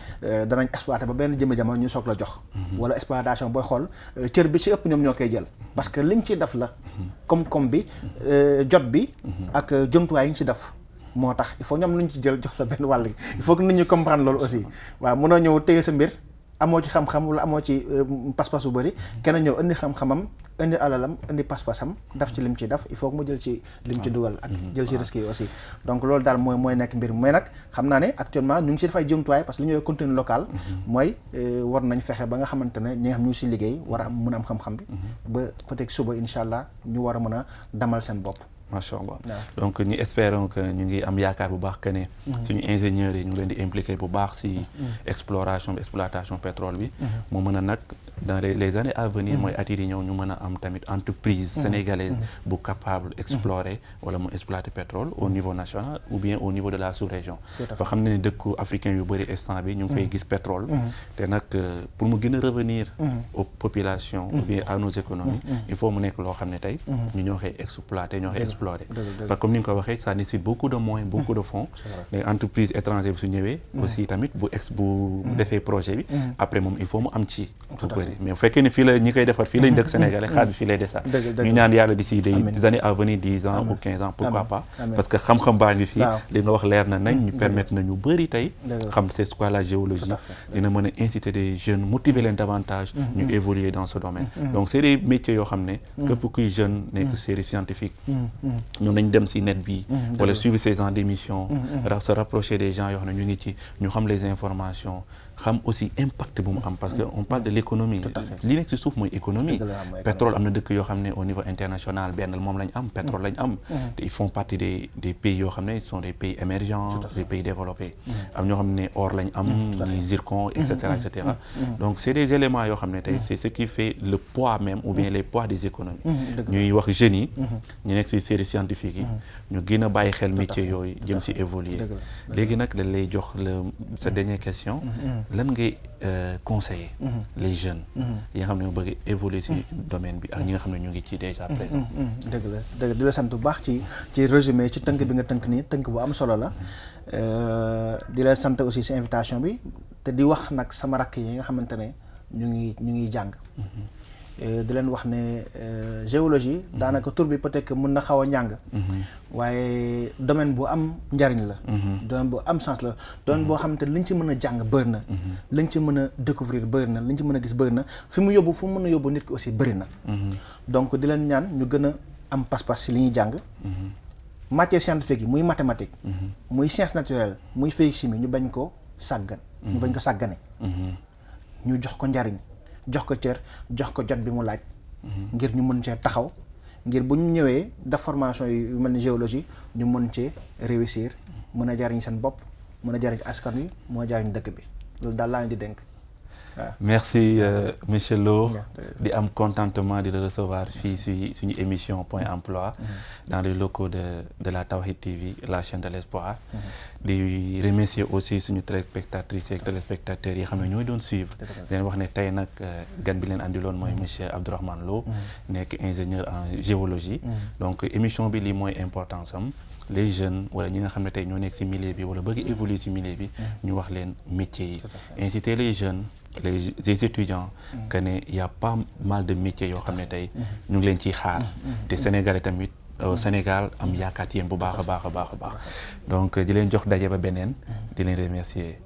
S2: danañ exploité ba benn jëmm jamono ñu soog la jox. wala exploitation booy xool cër bi ci ëpp ñoom ñoo koy jël. parce que liñ ci def la. koom-koom bi jot bi. ak jumtuwaay yi ñu ci def. moo tax il faut ñoom lu ñu ci jël jox la benn wàll gi il faut que nit ñi comprendre loolu aussi waaw mënoo ñëw téye sa mbir amoo ci xam-xam wala amoo ci pas-pas bu bëri kenn ñëw indi xam-xamam indi alalam indi pas-pasam daf ci lim ci def il faut que mu jël ci lim ci dugal ak jël ci risques yi aussi donc loolu daal mooy nekk mbir mi mais nag xam naa ne actuellement ñu ngi ci def ay jumtuwaay parce que li ñuy contenu local mooy war nañ fexe ba nga xamante ne ñi nga xam ñu ngi si liggéey war a am mën a am xam-xam bi ba peut-être suba incha allah ñu war a mën a damal seen bopp.
S1: macha allah donc ñu espérons que ñu ngi am yaakaar bu baax que ne suñu ingénieurs yi ñu ngi leen di impliqué bu baax si exploration bi exploitation pétrole bi mu mën a nag dans les années à venir mooy at yi di ñëw ñu mën a am tamit entreprise sénégalaise bu capable explorer wala mu exploiter pétrole au niveau national ou bien au niveau de la sous-région fa xam ne ne dëkku africain yu bëri instant bi ñu ngi fay gis pétrole te nag pour mu gën a revenir aux populations ou bien à nos économies il faut mu nekk loo xam ne tey ñu ñoo koy exploiter ñoo koy explorer parce que comme ni nga ko waxee ça nécessite beaucoup de moyens beaucoup de fonds les entreprises étrangères bi su ñëwee aussi tamit bu defee projet bi après moom il faut mu am ci bu bëri mais bu fekkee ne fii la ñi koy defar fii lañ dëkk sénégalais xaalis bi fii lay desaat ñu ñaan yàlla d'ici des années à venir 10 ans ou 15 ans pourquoi pas parce que xam-xam baa ngi fii li nga wax leer na nañ ñu permettre na ñu bëri tey xam c'est quoi la géologie dina mën a inciter des jeunes motiver leen davantage ñu évoluer dans ce domaine donc c'est des métiers yoo xam ne képp kuy jeune nekk série scientifique ñoom nañ dem si net bi wala suivre ces genres d'émissions se rapprocher des gens yoo xam ne ñu ngi ci ñu xam les informations xam aussi impact bu mu am parce que on parle de l'économie li nekk ci suuf mooy économie pétrole am na dëkk yoo xam ne au niveau international benn moom lañ am pétrole lañ am te ils font partie des pays yoo xam ne sont des pays émergents des pays développés am ñoo xam ne or lañ am ñi zircon et cetera donc c'est des éléments yoo xam ne tey c'est ce qui fait le poids même ou bien les poids des économies ñuy wax jeunes yi ñu nekk ci série scientifique yi ñu gën a bàyyi xel métier yooyu jëm ci évoluer léegi nag dañ lay jox sa dernière question lan ngay conseiller les jeunes yi nga xam ne ñu bëgg évoluer ci domaine bi ak ñi nga xam ne ñu ngi ci déjà présent
S2: dëgg di la sant bu baax ci résumé ci tënk bi nga tënk nii tënk bu am solo la di la sant aussi ci invitation bi te di wax nag sama rakk yi nga xamante ne ñu ngi jàng di leen wax ne géologie daanaka tur bi peut-être que mën na xaw a njàng waaye domaine bu am njariñ la domaine bu am sens la domaine boo xamante ne liñ ci mën a jàng bëri na liñ ci mën a découvrir bëri na liñ ci mën a gis bëri na fi mu mën a yóbbu nit ki aussi bëri na donc di leen ñaan ñu gën a am pas-pas ci li ñuy jàng matière scientifique yi muy mathématique muy science naturelle muy physique chimie ñu bañ ko sàggane ñu jox ko njariñ jox ko cër jox ko jot bi mu laaj ngir ñu mën cee taxaw ngir bu ñu ñëwee def formation yu mel ni géologie ñu mën cee réussir mën a jariñ seen bopp mën a jariñ askan wi mën a jariñ dëkk bi loolu daal laa leen di dénk waaw.
S1: merci monsieur Lo di am contentement di la recevoir fii si suñu émission Point Emploi dans les locaux de la Tawhid TV la chaîne de l'espoir di remercier aussi suñu téléspectatrices et téléspectateurs yi xam ne ñooy doon suivre leen wax ne tey nag gan bi leen andiloon mooy monsieur Abdourahmane Lo nekk ingénieur en géologie donc émission bi lii mooy importance am les jeunes wala ñi nga xam ne tey ñoo nekk ci milieu bi wala bëgg évoluer ci milieu bi ñu wax leen métiers yi inciter les jeunes les étudiants que ne y a pas mal de métiers yoo xam ne tey ñu ngi leen ciy xaar te Sénégalais tamit Sénégal am yaakaar ci yéen bu baax a baax donc di leen jox daje ba beneen di leen remercier